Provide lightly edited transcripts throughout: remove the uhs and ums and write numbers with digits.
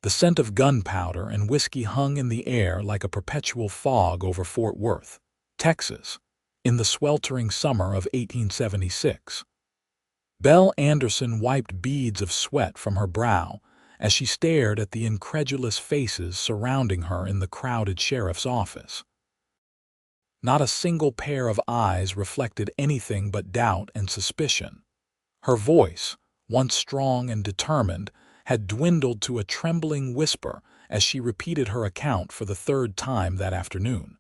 The scent of gunpowder and whiskey hung in the air like a perpetual fog over Fort Worth, Texas, in the sweltering summer of 1876. Belle Anderson wiped beads of sweat from her brow as she stared at the incredulous faces surrounding her in the crowded sheriff's office. Not a single pair of eyes reflected anything but doubt and suspicion. Her voice, once strong and determined, had dwindled to a trembling whisper as she repeated her account for the third time that afternoon.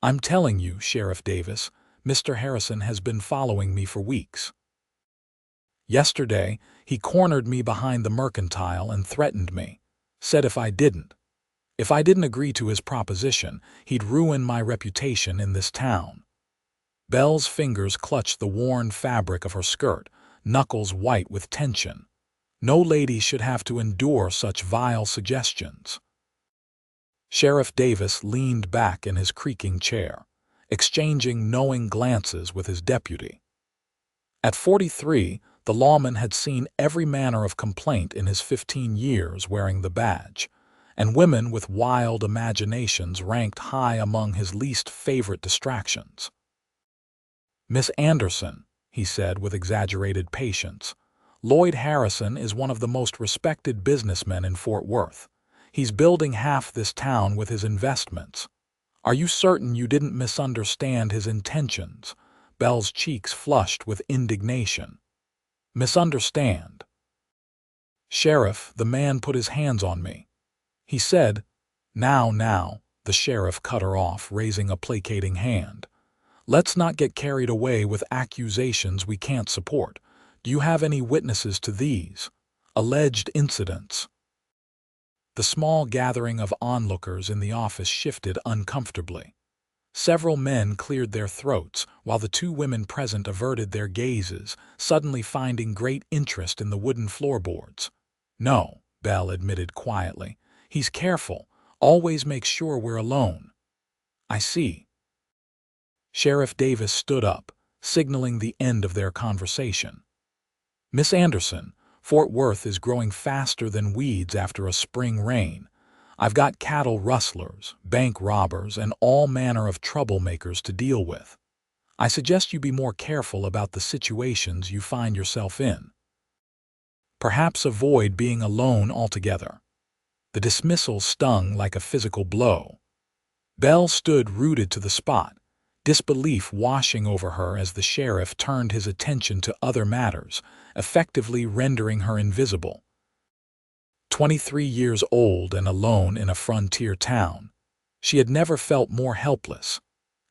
"I'm telling you, Sheriff Davis, Mr. Harrison has been following me for weeks. Yesterday, he cornered me behind the mercantile and threatened me, said if I didn't agree to his proposition, he'd ruin my reputation in this town." Belle's fingers clutched the worn fabric of her skirt, knuckles white with tension. No lady should have to endure such vile suggestions. Sheriff Davis leaned back in his creaking chair, exchanging knowing glances with his deputy. At 43, the lawman had seen every manner of complaint in his 15 years wearing the badge, and women with wild imaginations ranked high among his least favorite distractions. "Miss Anderson," he said with exaggerated patience, "Lloyd Harrison is one of the most respected businessmen in Fort Worth. He's building half this town with his investments. Are you certain you didn't misunderstand his intentions?" Belle's cheeks flushed with indignation. "Misunderstand?" "Sheriff, the man put his hands on me. He said—" Now, the sheriff cut her off, raising a placating hand. "Let's not get carried away with accusations we can't support. Do you have any witnesses to these alleged incidents?" The small gathering of onlookers in the office shifted uncomfortably. Several men cleared their throats, while the two women present averted their gazes, suddenly finding great interest in the wooden floorboards. "No," Belle admitted quietly. "He's careful, always makes sure we're alone." "I see." Sheriff Davis stood up, signaling the end of their conversation. "Miss Anderson, Fort Worth is growing faster than weeds after a spring rain. I've got cattle rustlers, bank robbers, and all manner of troublemakers to deal with. I suggest you be more careful about the situations you find yourself in. Perhaps avoid being alone altogether." The dismissal stung like a physical blow. Belle stood rooted to the spot, disbelief washing over her as the sheriff turned his attention to other matters, effectively rendering her invisible. 23 years old and alone in a frontier town, she had never felt more helpless.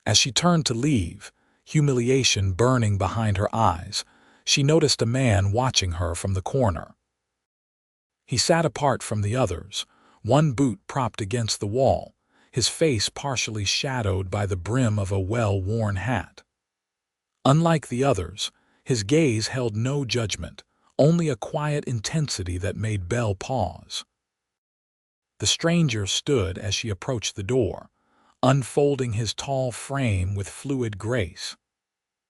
As she turned to leave, humiliation burning behind her eyes, she noticed a man watching her from the corner. He sat apart from the others, one boot propped against the wall, his face partially shadowed by the brim of a well-worn hat. Unlike the others, his gaze held no judgment, only a quiet intensity that made Belle pause. The stranger stood as she approached the door, unfolding his tall frame with fluid grace.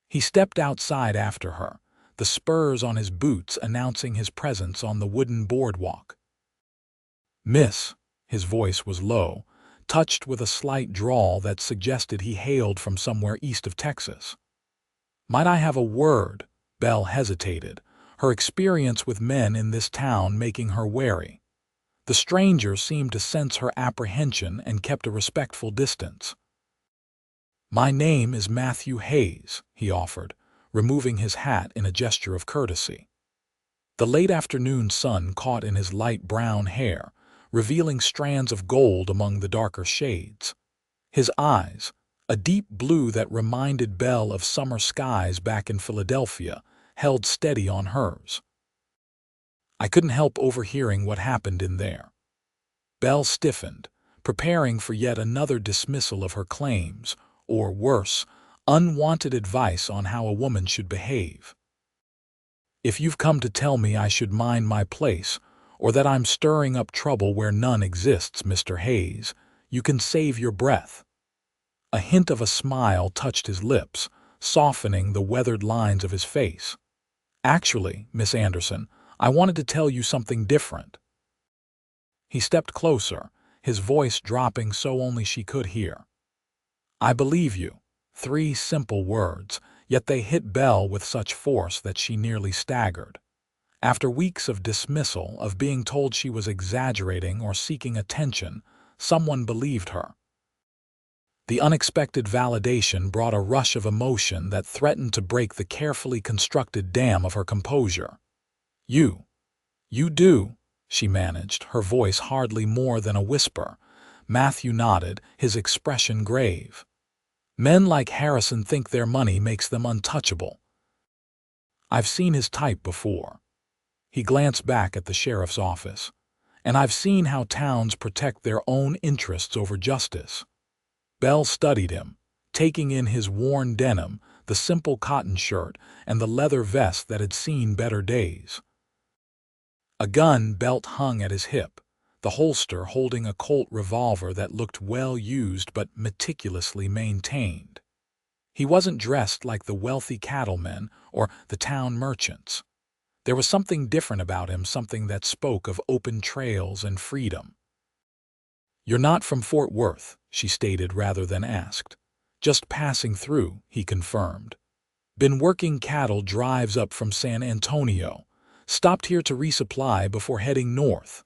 He stepped outside after her, the spurs on his boots announcing his presence on the wooden boardwalk. "Miss," his voice was low, touched with a slight drawl that suggested he hailed from somewhere east of Texas. "Might I have a word?" Belle hesitated, her experience with men in this town making her wary. The stranger seemed to sense her apprehension and kept a respectful distance. "My name is Matthew Hayes," he offered, removing his hat in a gesture of courtesy. The late afternoon sun caught in his light brown hair, revealing strands of gold among the darker shades. His eyes, a deep blue that reminded Belle of summer skies back in Philadelphia, held steady on hers. "I couldn't help overhearing what happened in there." Belle stiffened, preparing for yet another dismissal of her claims, or worse, unwanted advice on how a woman should behave. "If you've come to tell me I should mind my place, or that I'm stirring up trouble where none exists, Mr. Hayes, you can save your breath." A hint of a smile touched his lips, softening the weathered lines of his face. "Actually, Miss Anderson, I wanted to tell you something different." He stepped closer, his voice dropping so only she could hear. "I believe you." 3 simple words, yet they hit Belle with such force that she nearly staggered. After weeks of dismissal, of being told she was exaggerating or seeking attention, someone believed her. The unexpected validation brought a rush of emotion that threatened to break the carefully constructed dam of her composure. You do," she managed, her voice hardly more than a whisper. Matthew nodded, his expression grave. "Men like Harrison think their money makes them untouchable. I've seen his type before." He glanced back at the sheriff's office. "And I've seen how towns protect their own interests over justice." Belle studied him, taking in his worn denim, the simple cotton shirt, and the leather vest that had seen better days. A gun belt hung at his hip, the holster holding a Colt revolver that looked well used but meticulously maintained. He wasn't dressed like the wealthy cattlemen or the town merchants. There was something different about him, something that spoke of open trails and freedom. "You're not from Fort Worth," she stated rather than asked. "Just passing through," he confirmed. "Been working cattle drives up from San Antonio. Stopped here to resupply before heading north."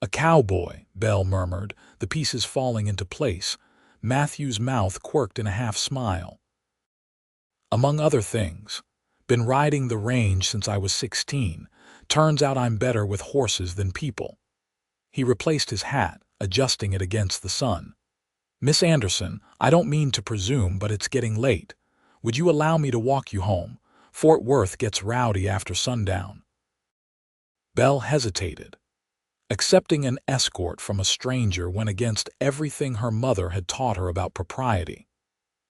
"A cowboy," Belle murmured, the pieces falling into place. Matthew's mouth quirked in a half-smile. "Among other things. Been riding the range since I was 16. Turns out I'm better with horses than people." He replaced his hat, adjusting it against the sun. "Miss Anderson, I don't mean to presume, but it's getting late. Would you allow me to walk you home? Fort Worth gets rowdy after sundown." Belle hesitated. Accepting an escort from a stranger went against everything her mother had taught her about propriety.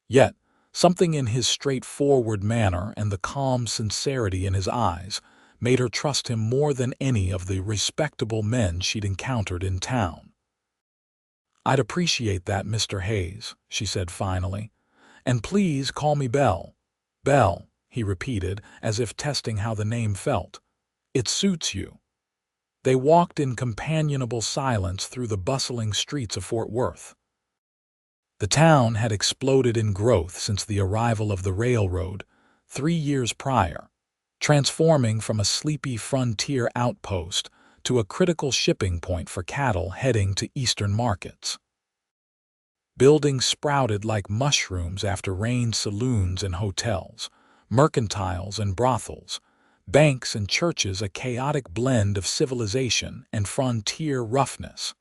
Yet, something in his straightforward manner and the calm sincerity in his eyes made her trust him more than any of the respectable men she'd encountered in town. "I'd appreciate that, Mr. Hayes," she said finally. "And please call me Belle." "Belle," he repeated, as if testing how the name felt. "It suits you." They walked in companionable silence through the bustling streets of Fort Worth. The town had exploded in growth since the arrival of the railroad 3 years prior, transforming from a sleepy frontier outpost to a critical shipping point for cattle heading to eastern markets. Buildings sprouted like mushrooms after rain: saloons and hotels, mercantiles and brothels, banks and churches, a chaotic blend of civilization and frontier roughness.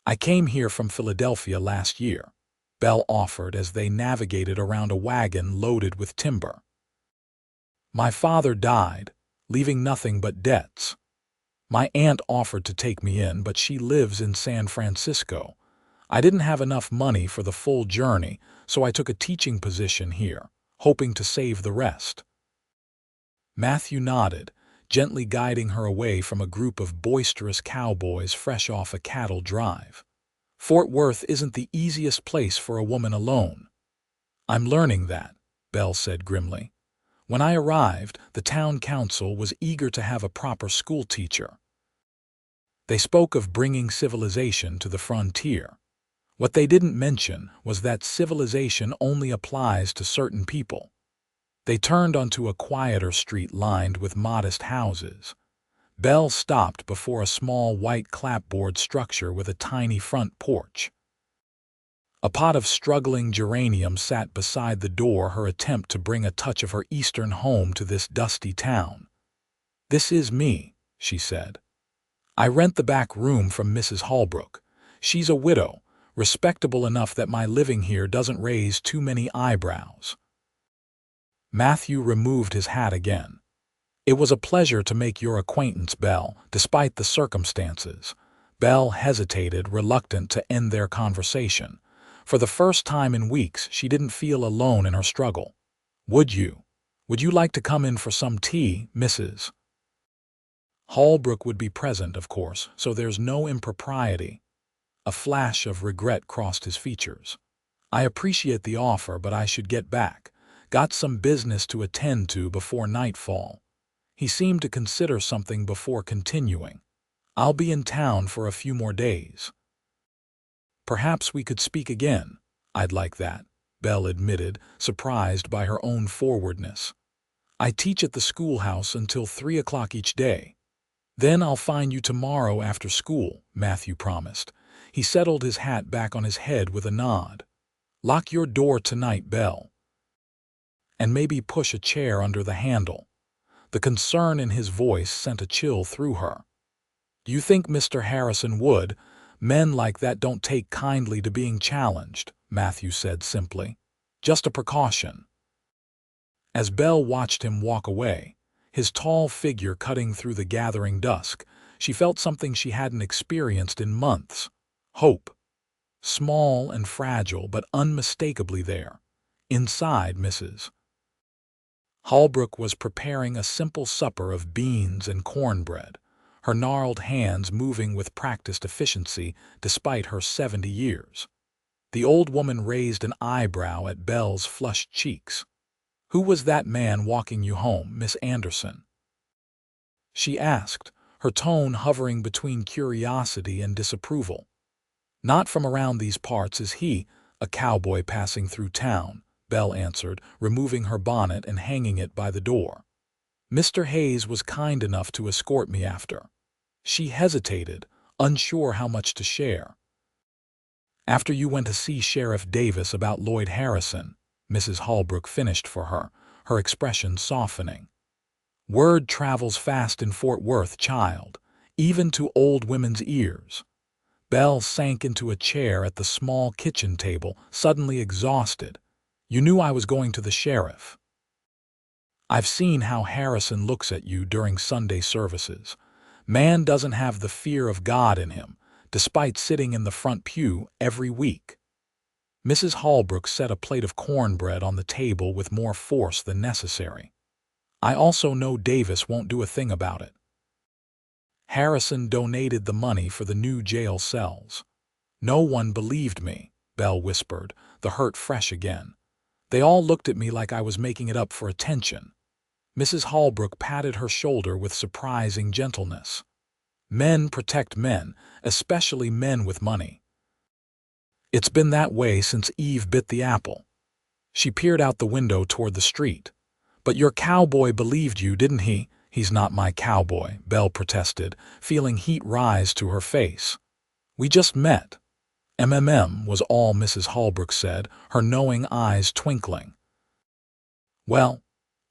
"I came here from Philadelphia last year," Belle offered as they navigated around a wagon loaded with timber. "My father died, leaving nothing but debts. My aunt offered to take me in, but she lives in San Francisco. I didn't have enough money for the full journey, so I took a teaching position here, hoping to save the rest." Matthew nodded, gently guiding her away from a group of boisterous cowboys fresh off a cattle drive. "Fort Worth isn't the easiest place for a woman alone." "I'm learning that," Belle said grimly. "When I arrived, the town council was eager to have a proper school teacher. They spoke of bringing civilization to the frontier. What they didn't mention was that civilization only applies to certain people." They turned onto a quieter street lined with modest houses. Belle stopped before a small white clapboard structure with a tiny front porch. A pot of struggling geraniums sat beside the door, her attempt to bring a touch of her eastern home to this dusty town. "This is me," she said. "I rent the back room from Mrs. Holbrook. She's a widow, respectable enough that my living here doesn't raise too many eyebrows." Matthew removed his hat again. "It was a pleasure to make your acquaintance, Belle, despite the circumstances." Belle hesitated, reluctant to end their conversation. For the first time in weeks, she didn't feel alone in her struggle. Would you like to come in for some tea, Mrs. Holbrook would be present, of course, so there's no impropriety." A flash of regret crossed his features. "I appreciate the offer, but I should get back. Got some business to attend to before nightfall." He seemed to consider something before continuing. I'll be in town for a few more days. Perhaps we could speak again. I'd like that, Belle admitted, surprised by her own forwardness. I teach at the schoolhouse until 3 o'clock each day. Then I'll find you tomorrow after school, Matthew promised. He settled his hat back on his head with a nod. Lock your door tonight, Belle. And maybe push a chair under the handle. The concern in his voice sent a chill through her. Do you think Mr. Harrison would? Men like that don't take kindly to being challenged, Matthew said simply. Just a precaution. As Belle watched him walk away, his tall figure cutting through the gathering dusk, she felt something she hadn't experienced in months. Hope. Small and fragile, but unmistakably there. Inside Mrs. Holbrook was preparing a simple supper of beans and cornbread, her gnarled hands moving with practiced efficiency despite her 70 years. The old woman raised an eyebrow at Belle's flushed cheeks. "Who was that man walking you home, Miss Anderson?" she asked, her tone hovering between curiosity and disapproval. "Not from around these parts is he, a cowboy passing through town," Belle answered, removing her bonnet and hanging it by the door. "Mr. Hayes was kind enough to escort me after." She hesitated, unsure how much to share. "After you went to see Sheriff Davis about Lloyd Harrison," Mrs. Holbrook finished for her, her expression softening. "Word travels fast in Fort Worth, child, even to old women's ears." Belle sank into a chair at the small kitchen table, suddenly exhausted. "You knew I was going to the sheriff. I've seen how Harrison looks at you during Sunday services. Man doesn't have the fear of God in him, despite sitting in the front pew every week." Mrs. Holbrook set a plate of cornbread on the table with more force than necessary. "I also know Davis won't do a thing about it. Harrison donated the money for the new jail cells." "No one believed me," Belle whispered, the hurt fresh again. "They all looked at me like I was making it up for attention." Mrs. Holbrook patted her shoulder with surprising gentleness. "Men protect men, especially men with money. It's been that way since Eve bit the apple." She peered out the window toward the street. "But your cowboy believed you, didn't he?" "He's not my cowboy," Belle protested, feeling heat rise to her face. "We just met." Was all Mrs. Holbrook said, her knowing eyes twinkling. "Well,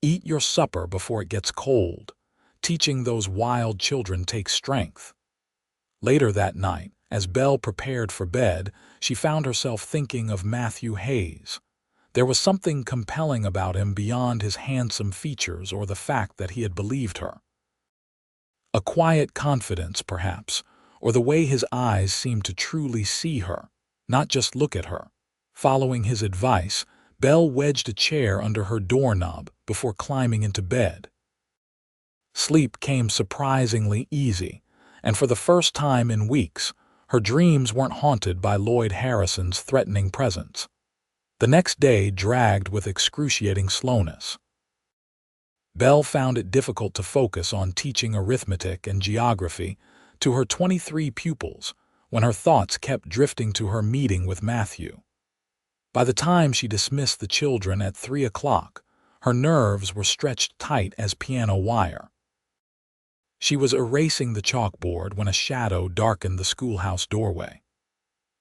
eat your supper before it gets cold. Teaching those wild children takes strength." Later that night, as Belle prepared for bed, she found herself thinking of Matthew Hayes. There was something compelling about him beyond his handsome features or the fact that he had believed her. A quiet confidence, perhaps, or the way his eyes seemed to truly see her, not just look at her. Following his advice, Belle wedged a chair under her doorknob before climbing into bed. Sleep came surprisingly easy, and for the first time in weeks, her dreams weren't haunted by Lloyd Harrison's threatening presence. The next day dragged with excruciating slowness. Belle found it difficult to focus on teaching arithmetic and geography to her 23 pupils when her thoughts kept drifting to her meeting with Matthew. By the time she dismissed the children at 3 o'clock, her nerves were stretched tight as piano wire. She was erasing the chalkboard when a shadow darkened the schoolhouse doorway.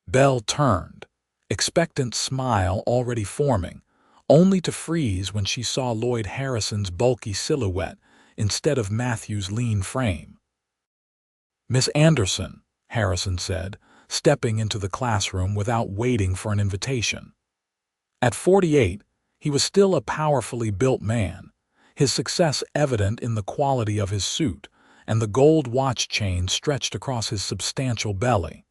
Belle turned, expectant smile already forming, only to freeze when she saw Lloyd Harrison's bulky silhouette instead of Matthew's lean frame. "Miss Anderson," Harrison said, stepping into the classroom without waiting for an invitation. At 48, he was still a powerfully built man, his success evident in the quality of his suit and the gold watch chain stretched across his substantial belly.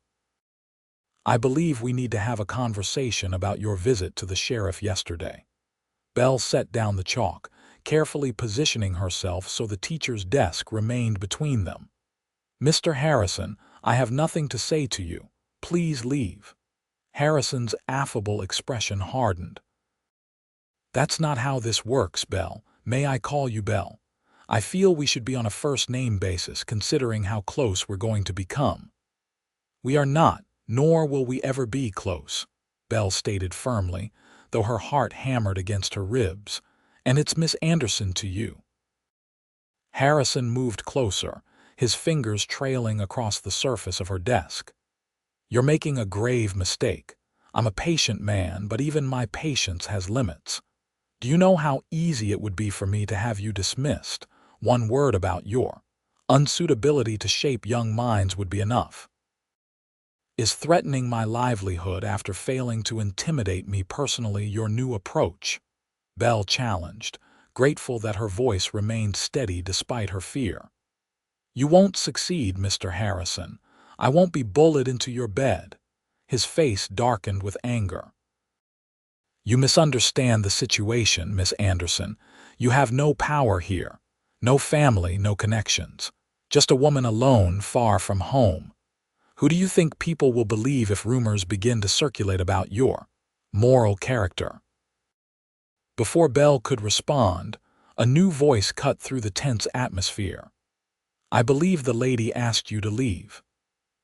"I believe we need to have a conversation about your visit to the sheriff yesterday." Belle set down the chalk, carefully positioning herself so the teacher's desk remained between them. "Mr. Harrison, I have nothing to say to you. Please leave." Harrison's affable expression hardened. "That's not how this works, Belle. May I call you Belle? I feel we should be on a first-name basis considering how close we're going to become." "We are not, nor will we ever be close," Belle stated firmly, though her heart hammered against her ribs. "And it's Miss Anderson to you." Harrison moved closer, his fingers trailing across the surface of her desk. "You're making a grave mistake. I'm a patient man, but even my patience has limits. Do you know how easy it would be for me to have you dismissed? One word about your unsuitability to shape young minds would be enough. Is threatening my livelihood after failing to intimidate me personally your new approach?" Belle challenged, grateful that her voice remained steady despite her fear. "You won't succeed, Mr. Harrison. I won't be bullied into your bed." His face darkened with anger. "You misunderstand the situation, Miss Anderson. You have no power here. No family, no connections. Just a woman alone, far from home. Who do you think people will believe if rumors begin to circulate about your moral character?" Before Belle could respond, a new voice cut through the tense atmosphere. "I believe the lady asked you to leave."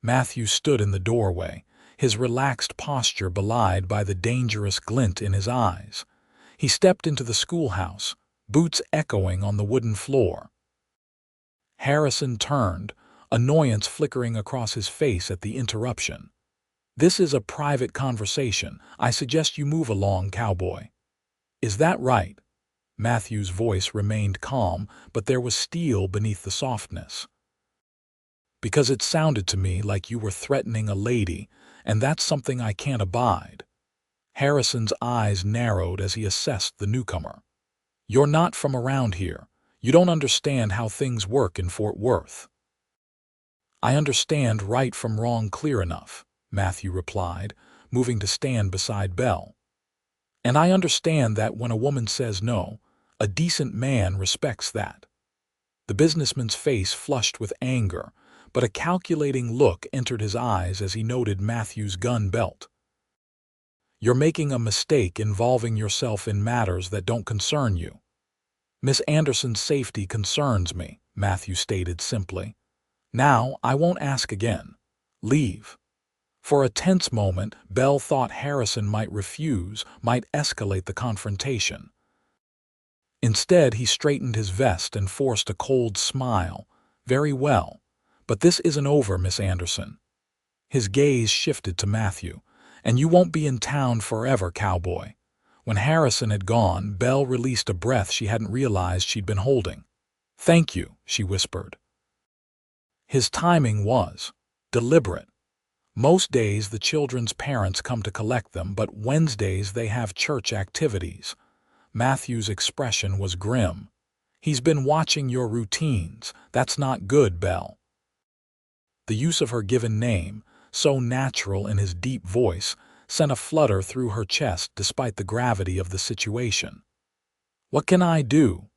Matthew stood in the doorway, his relaxed posture belied by the dangerous glint in his eyes. He stepped into the schoolhouse, boots echoing on the wooden floor. Harrison turned, annoyance flickering across his face at the interruption. "This is a private conversation. I suggest you move along, Cowboy." "Is that right?" Matthew's voice remained calm, but there was steel beneath the softness. "Because it sounded to me like you were threatening a lady, and that's something I can't abide." Harrison's eyes narrowed as he assessed the newcomer. "You're not from around here. You don't understand how things work in Fort Worth." "I understand right from wrong clear enough," Matthew replied, moving to stand beside Belle. "And I understand that when a woman says no, a decent man respects that." The businessman's face flushed with anger, but a calculating look entered his eyes as he noted Matthew's gun belt. "You're making a mistake involving yourself in matters that don't concern you." "Miss Anderson's safety concerns me," Matthew stated simply. "Now, I won't ask again. Leave." For a tense moment, Belle thought Harrison might refuse, might escalate the confrontation. Instead, he straightened his vest and forced a cold smile. "Very well. But this isn't over, Miss Anderson." His gaze shifted to Matthew. "And you won't be in town forever, Cowboy." When Harrison had gone, Belle released a breath she hadn't realized she'd been holding. "Thank you," she whispered. His timing was deliberate. Most days the children's parents come to collect them, but Wednesdays they have church activities. Matthew's expression was grim. "He's been watching your routines. That's not good, Belle." The use of her given name, so natural in his deep voice, sent a flutter through her chest despite the gravity of the situation. "What can I do?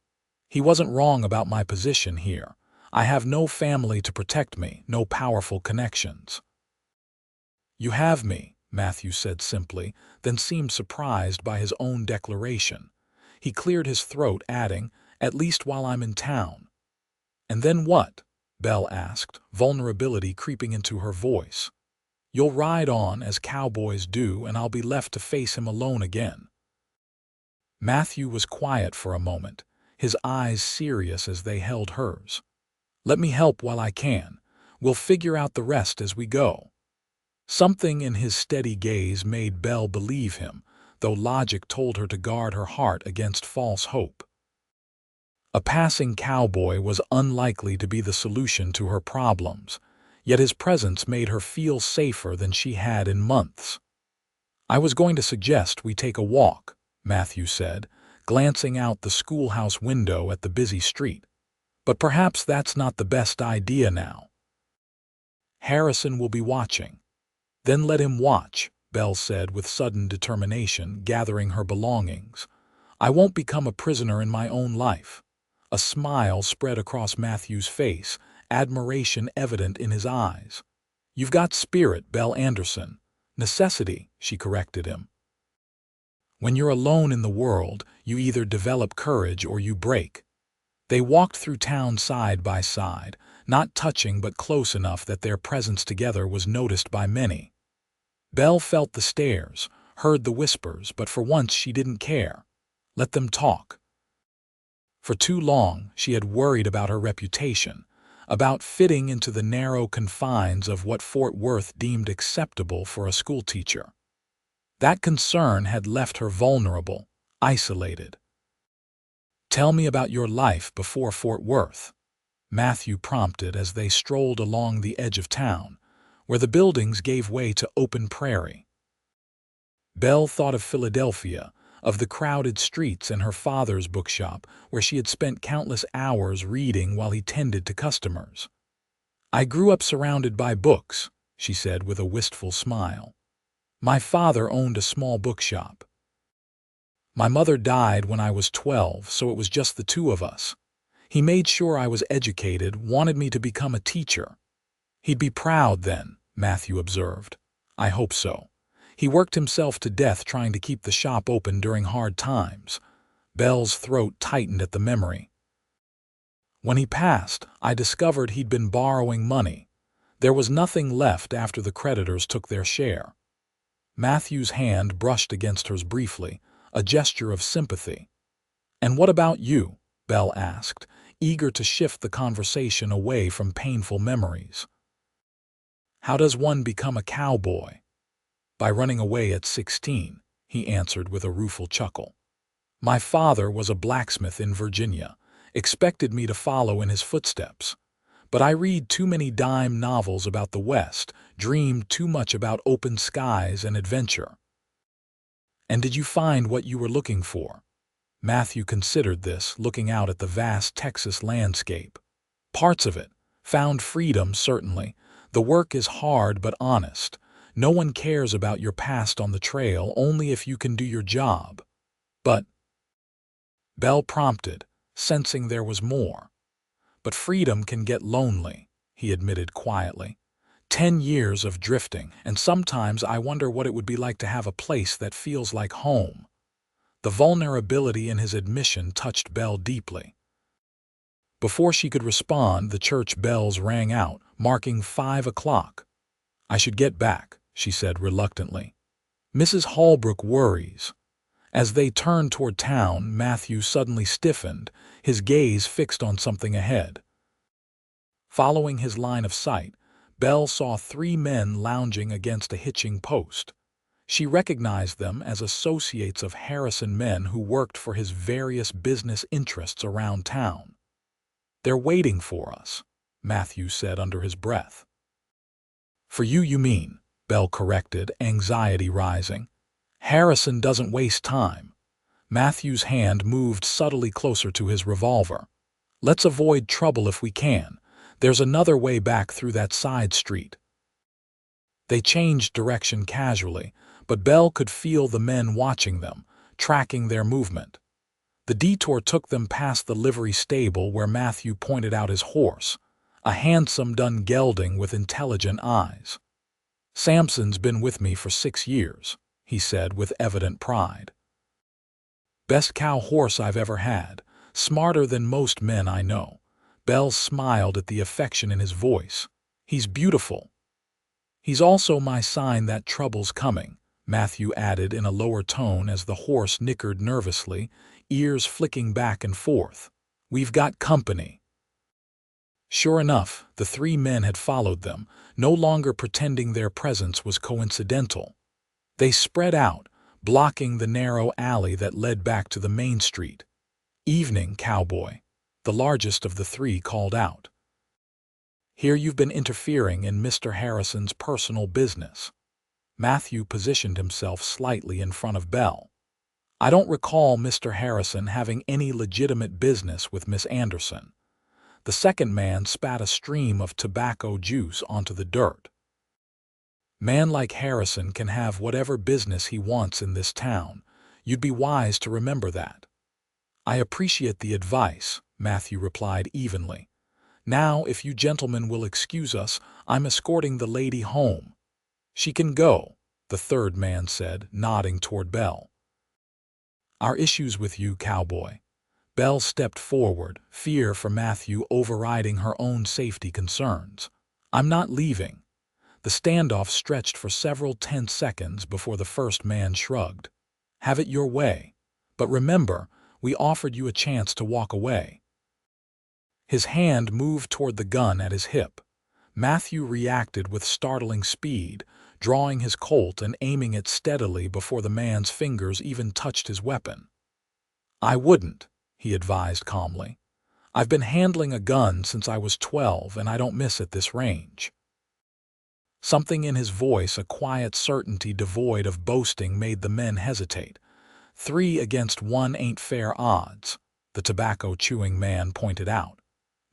He wasn't wrong about my position here. I have no family to protect me, no powerful connections." "You have me," Matthew said simply, then seemed surprised by his own declaration. He cleared his throat, adding, "At least while I'm in town." "And then what?" Belle asked, vulnerability creeping into her voice. "You'll ride on, as cowboys do, and I'll be left to face him alone again." Matthew was quiet for a moment, his eyes serious as they held hers. "Let me help while I can. We'll figure out the rest as we go." Something in his steady gaze made Belle believe him, though logic told her to guard her heart against false hope. A passing cowboy was unlikely to be the solution to her problems, yet his presence made her feel safer than she had in months. "I was going to suggest we take a walk," Matthew said, glancing out the schoolhouse window at the busy street. "But perhaps that's not the best idea now. Harrison will be watching." "Then let him watch," Belle said with sudden determination, gathering her belongings. "I won't become a prisoner in my own life." A smile spread across Matthew's face, admiration evident in his eyes. "You've got spirit, Belle Anderson." "Necessity," she corrected him. "When you're alone in the world, you either develop courage or you break." They walked through town side by side, not touching but close enough that their presence together was noticed by many. Belle felt the stares, heard the whispers, but for once she didn't care. Let them talk. For too long she had worried about her reputation, about fitting into the narrow confines of what Fort Worth deemed acceptable for a schoolteacher. That concern had left her vulnerable, isolated. "Tell me about your life before Fort Worth," Matthew prompted as they strolled along the edge of town, where the buildings gave way to open prairie. Belle thought of Philadelphia, of the crowded streets and her father's bookshop, where she had spent countless hours reading while he tended to customers. "I grew up surrounded by books," she said with a wistful smile. "My father owned a small bookshop. My mother died when I was 12, so it was just the two of us. He made sure I was educated, wanted me to become a teacher." "He'd be proud then," Matthew observed. "I hope so. He worked himself to death trying to keep the shop open during hard times." Belle's throat tightened at the memory. "When he passed, I discovered he'd been borrowing money. There was nothing left after the creditors took their share." Matthew's hand brushed against hers briefly, a gesture of sympathy. "And what about you?" Belle asked, eager to shift the conversation away from painful memories. "How does one become a cowboy?" "By running away at 16, he answered with a rueful chuckle. "My father was a blacksmith in Virginia, expected me to follow in his footsteps. But I read too many dime novels about the West, dreamed too much about open skies and adventure." "And did you find what you were looking for?" Matthew considered this, looking out at the vast Texas landscape. "Parts of it. Found freedom, certainly. The work is hard but honest. No one cares about your past on the trail, only if you can do your job." "But," Belle prompted, sensing there was more. "But freedom can get lonely," he admitted quietly. 10 years of drifting, and sometimes I wonder what it would be like to have a place that feels like home." The vulnerability in his admission touched Belle deeply. Before she could respond, the church bells rang out, marking 5 o'clock. "I should get back," she said reluctantly. "Mrs. Holbrook worries." As they turned toward town, Matthew suddenly stiffened, his gaze fixed on something ahead. Following his line of sight, Belle saw 3 men lounging against a hitching post. She recognized them as associates of Harrison, men who worked for his various business interests around town. "They're waiting for us," Matthew said under his breath. "For you, you mean," Belle corrected, anxiety rising. "Harrison doesn't waste time." Matthew's hand moved subtly closer to his revolver. "Let's avoid trouble if we can. There's another way back through that side street." They changed direction casually, but Belle could feel the men watching them, tracking their movement. The detour took them past the livery stable where Matthew pointed out his horse, a handsome dun gelding with intelligent eyes. "Samson's been with me for 6 years, he said with evident pride. "Best cow horse I've ever had, smarter than most men I know." Belle smiled at the affection in his voice. "He's beautiful." "He's also my sign that trouble's coming," Matthew added in a lower tone as the horse nickered nervously, ears flicking back and forth. "We've got company." Sure enough, the 3 men had followed them, no longer pretending their presence was coincidental. They spread out, blocking the narrow alley that led back to the main street. "Evening, Cowboy," the largest of the 3 called out. "Hear you've been interfering in Mr. Harrison's personal business." Matthew positioned himself slightly in front of Belle. "I don't recall Mr. Harrison having any legitimate business with Miss Anderson." The second man spat a stream of tobacco juice onto the dirt. "Man like Harrison can have whatever business he wants in this town. You'd be wise to remember that." "I appreciate the advice," Matthew replied evenly. "Now, if you gentlemen will excuse us, I'm escorting the lady home." "She can go," the third man said, nodding toward Belle. "Our issues with you, Cowboy." Belle stepped forward, fear for Matthew overriding her own safety concerns. "I'm not leaving." The standoff stretched for several tense seconds before the first man shrugged. "Have it your way. But remember, we offered you a chance to walk away." His hand moved toward the gun at his hip. Matthew reacted with startling speed, drawing his Colt and aiming it steadily before the man's fingers even touched his weapon. "I wouldn't," he advised calmly. "I've been handling a gun since I was 12 and I don't miss at this range." Something in his voice, a quiet certainty devoid of boasting, made the men hesitate. 3 against 1 ain't fair odds, the tobacco-chewing man pointed out.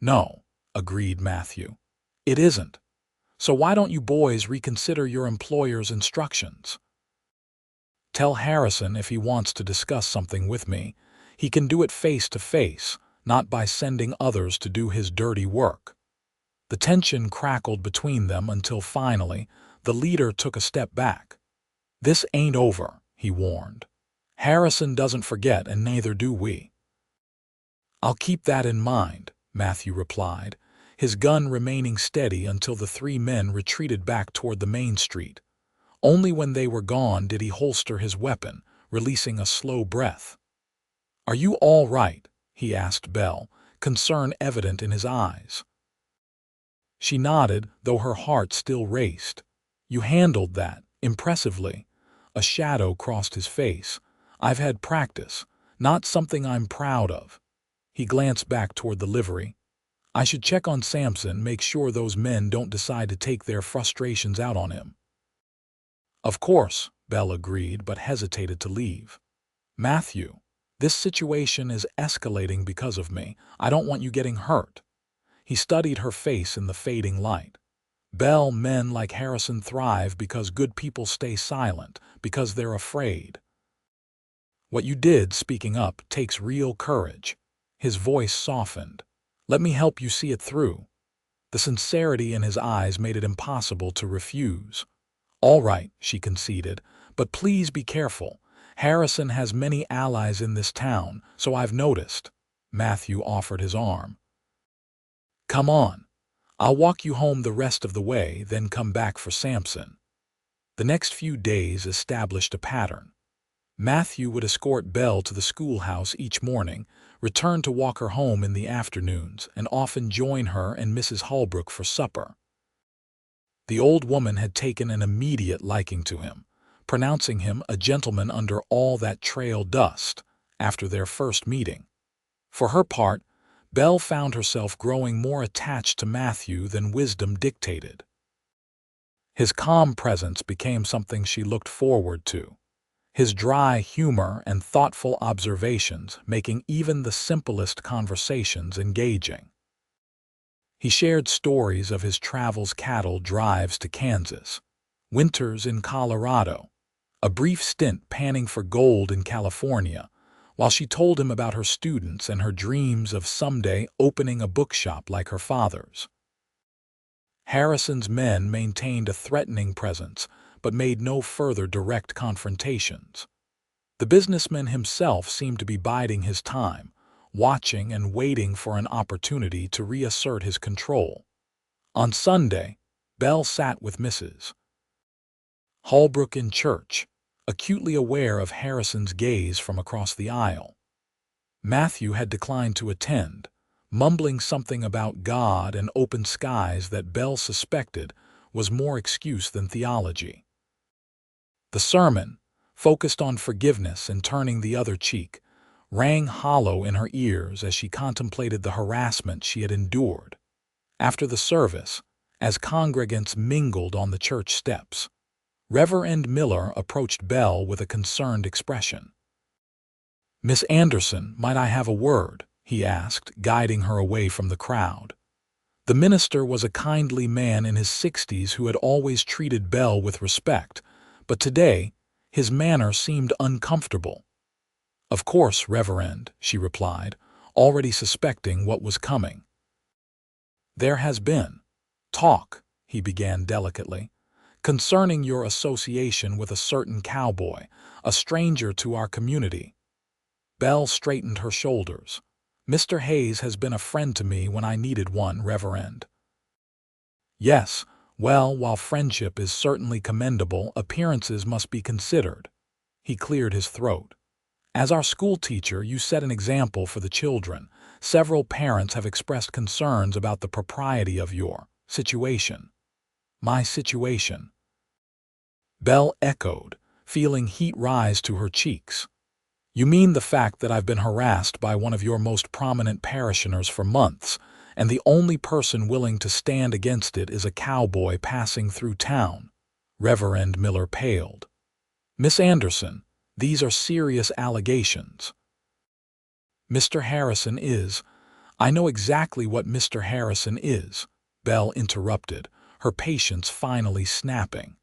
"No," agreed Matthew. "It isn't. So why don't you boys reconsider your employer's instructions? Tell Harrison if he wants to discuss something with me, he can do it face to face, not by sending others to do his dirty work." The tension crackled between them until finally the leader took a step back. "This ain't over," he warned. "Harrison doesn't forget and neither do we." "I'll keep that in mind," Matthew replied, his gun remaining steady until the 3 men retreated back toward the main street. Only when they were gone did he holster his weapon, releasing a slow breath. "Are you all right?" he asked Belle, concern evident in his eyes. She nodded, though her heart still raced. "You handled that impressively." A shadow crossed his face. "I've had practice, not something I'm proud of." He glanced back toward the livery. "I should check on Sampson, make sure those men don't decide to take their frustrations out on him." "Of course," Belle agreed, but hesitated to leave. "Matthew, this situation is escalating because of me. I don't want you getting hurt." He studied her face in the fading light. "Belle, men like Harrison thrive because good people stay silent, because they're afraid. What you did, speaking up, takes real courage." His voice softened. "Let me help you see it through." The sincerity in his eyes made it impossible to refuse. "All right," she conceded, "but please be careful. Harrison has many allies in this town, so I've noticed." Matthew offered his arm. "Come on. I'll walk you home the rest of the way, then come back for Sampson." The next few days established a pattern. Matthew would escort Belle to the schoolhouse each morning, return to walk her home in the afternoons, and often join her and Mrs. Holbrook for supper. The old woman had taken an immediate liking to him, pronouncing him a gentleman under all that trail dust after their first meeting. For her part, Belle found herself growing more attached to Matthew than wisdom dictated. His calm presence became something she looked forward to, his dry humor and thoughtful observations making even the simplest conversations engaging. He shared stories of his travels, cattle drives to Kansas, winters in Colorado, a brief stint panning for gold in California, while she told him about her students and her dreams of someday opening a bookshop like her father's. Harrison's men maintained a threatening presence, but made no further direct confrontations. The businessman himself seemed to be biding his time, watching and waiting for an opportunity to reassert his control. On Sunday, Belle sat with Mrs. Holbrook in church, acutely aware of Harrison's gaze from across the aisle. Matthew had declined to attend, mumbling something about God and open skies that Belle suspected was more excuse than theology. The sermon, focused on forgiveness and turning the other cheek, rang hollow in her ears as she contemplated the harassment she had endured. After the service, as congregants mingled on the church steps, Reverend Miller approached Belle with a concerned expression. "Miss Anderson, might I have a word?" he asked, guiding her away from the crowd. The minister was a kindly man in his 60s who had always treated Belle with respect, but today his manner seemed uncomfortable. "Of course, Reverend," she replied, already suspecting what was coming. "There has been talk," he began delicately, "concerning your association with a certain cowboy, a stranger to our community." Belle straightened her shoulders. Mr. Hayes has been a friend to me when I needed one, Reverend. Yes, well, while friendship is certainly commendable, appearances must be considered. He cleared his throat. As our school teacher, you set an example for the children. Several parents have expressed concerns about the propriety of your situation. My situation. Belle echoed, feeling heat rise to her cheeks. You mean the fact that I've been harassed by one of your most prominent parishioners for months, and the only person willing to stand against it is a cowboy passing through town? Reverend Miller paled. Miss Anderson, these are serious allegations. Mr. Harrison is. I know exactly what Mr. Harrison is, Belle interrupted, her patience finally snapping.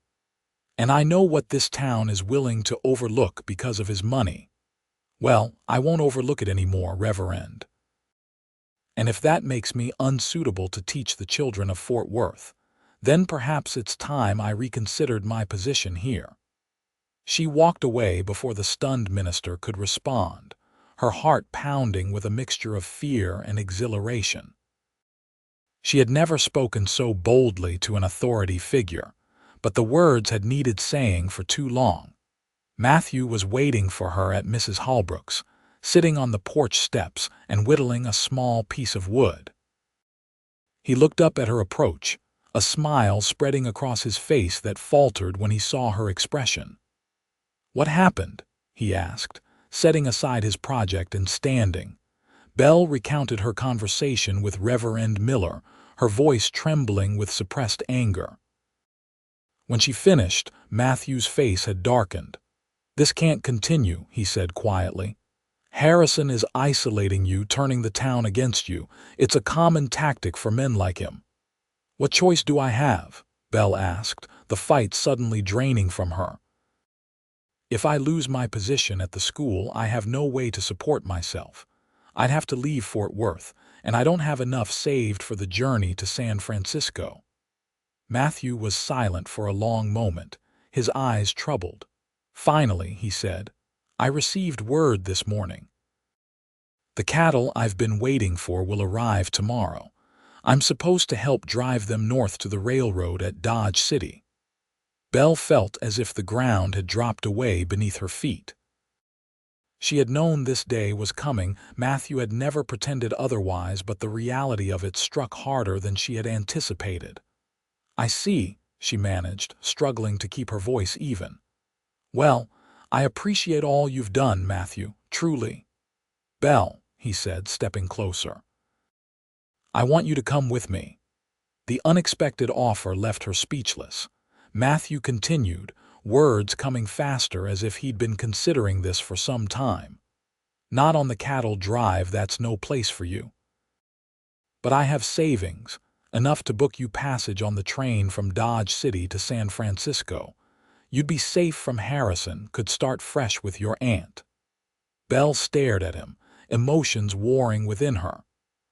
And I know what this town is willing to overlook because of his money. Well, I won't overlook it anymore, Reverend. And if that makes me unsuitable to teach the children of Fort Worth, then perhaps it's time I reconsidered my position here. She walked away before the stunned minister could respond, her heart pounding with a mixture of fear and exhilaration. She had never spoken so boldly to an authority figure, but the words had needed saying for too long. Matthew was waiting for her at Mrs. Holbrook's, sitting on the porch steps and whittling a small piece of wood. He looked up at her approach, a smile spreading across his face that faltered when he saw her expression. What happened? He asked, setting aside his project and standing. Belle recounted her conversation with Reverend Miller, her voice trembling with suppressed anger. When she finished, Matthew's face had darkened. This can't continue, he said quietly. Harrison is isolating you, turning the town against you. It's a common tactic for men like him. What choice do I have? Belle asked, the fight suddenly draining from her. If I lose my position at the school, I have no way to support myself. I'd have to leave Fort Worth, and I don't have enough saved for the journey to San Francisco. Matthew was silent for a long moment, his eyes troubled. Finally, he said, I received word this morning. The cattle I've been waiting for will arrive tomorrow. I'm supposed to help drive them north to the railroad at Dodge City. Belle felt as if the ground had dropped away beneath her feet. She had known this day was coming. Matthew had never pretended otherwise, but the reality of it struck harder than she had anticipated. I see, she managed, struggling to keep her voice even. Well, I appreciate all you've done, Matthew, truly. Belle, he said, stepping closer. I want you to come with me. The unexpected offer left her speechless. Matthew continued, words coming faster as if he'd been considering this for some time. Not on the cattle drive, that's no place for you. But I have savings, enough to book you passage on the train from Dodge City to San Francisco. You'd be safe from Harrison, could start fresh with your aunt. Belle stared at him, emotions warring within her.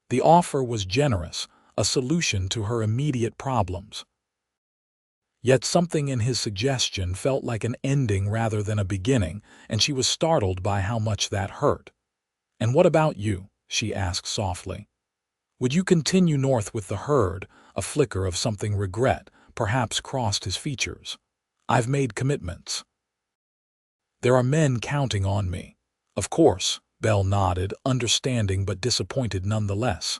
The offer was generous, a solution to her immediate problems. Yet something in his suggestion felt like an ending rather than a beginning, and she was startled by how much that hurt. And what about you? She asked softly. Would you continue north with the herd? A flicker of something regret perhaps crossed his features. I've made commitments. There are men counting on me. Of course, Belle nodded, understanding but disappointed nonetheless.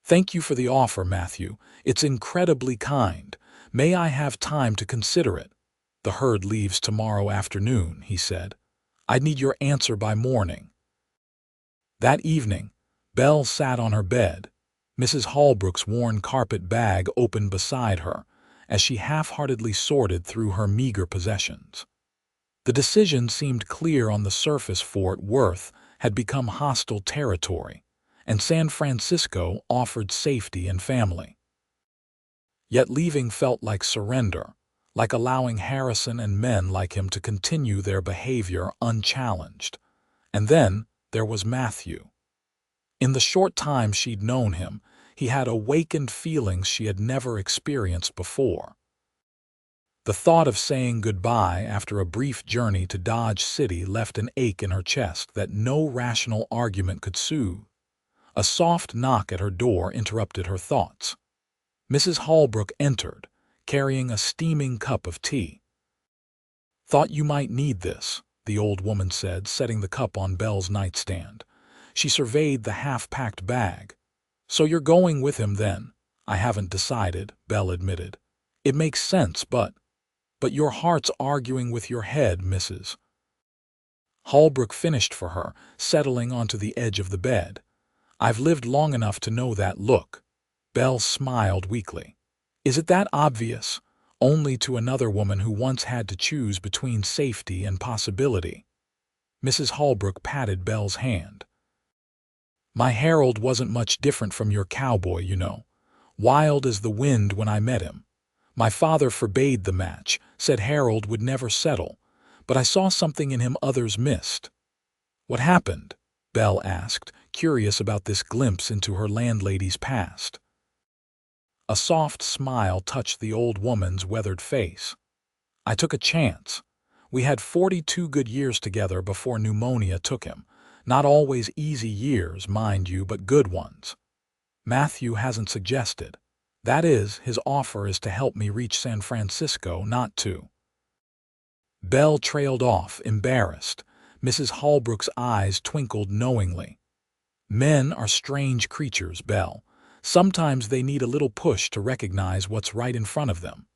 Thank you for the offer, Matthew. It's incredibly kind. May I have time to consider it? The herd leaves tomorrow afternoon, he said. I'd need your answer by morning. That evening, Belle sat on her bed, Mrs. Holbrook's worn carpet bag open beside her, as she half-heartedly sorted through her meager possessions. The decision seemed clear on the surface. Fort Worth had become hostile territory, and San Francisco offered safety and family. Yet leaving felt like surrender, like allowing Harrison and men like him to continue their behavior unchallenged. And then there was Matthew. In the short time she'd known him, he had awakened feelings she had never experienced before. The thought of saying goodbye after a brief journey to Dodge City left an ache in her chest that no rational argument could soothe. A soft knock at her door interrupted her thoughts. Mrs. Holbrook entered, carrying a steaming cup of tea. "Thought you might need this," the old woman said, setting the cup on Belle's nightstand. She surveyed the half-packed bag. "So you're going with him, then?" "I haven't decided," Belle admitted. "It makes sense, but your heart's arguing with your head, Mrs." Holbrook finished for her, settling onto the edge of the bed. "I've lived long enough to know that look." Belle smiled weakly. "Is it that obvious?" "Only to another woman who once had to choose between safety and possibility." Mrs. Holbrook patted Belle's hand. "My Harold wasn't much different from your cowboy, you know. Wild as the wind when I met him. My father forbade the match, said Harold would never settle, but I saw something in him others missed." "What happened?" Belle asked, curious about this glimpse into her landlady's past. A soft smile touched the old woman's weathered face. "I took a chance. We had 42 good years together before pneumonia took him. Not always easy years, mind you, but good ones. Matthew hasn't suggested. That is, his offer is to help me reach San Francisco, not to." Belle trailed off, embarrassed. Mrs. Holbrook's eyes twinkled knowingly. "Men are strange creatures, Belle. Sometimes they need a little push to recognize what's right in front of them."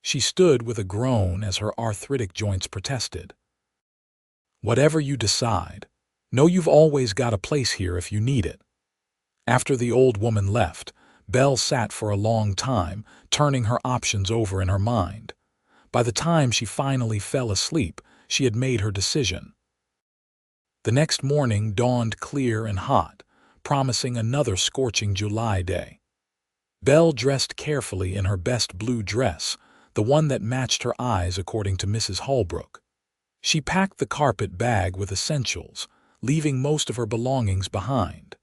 She stood with a groan as her arthritic joints protested. "Whatever you decide, know you've always got a place here if you need it." After the old woman left, Belle sat for a long time, turning her options over in her mind. By the time she finally fell asleep, she had made her decision. The next morning dawned clear and hot, promising another scorching July day. Belle dressed carefully in her best blue dress, the one that matched her eyes according to Mrs. Holbrook. She packed the carpet bag with essentials, leaving most of her belongings behind.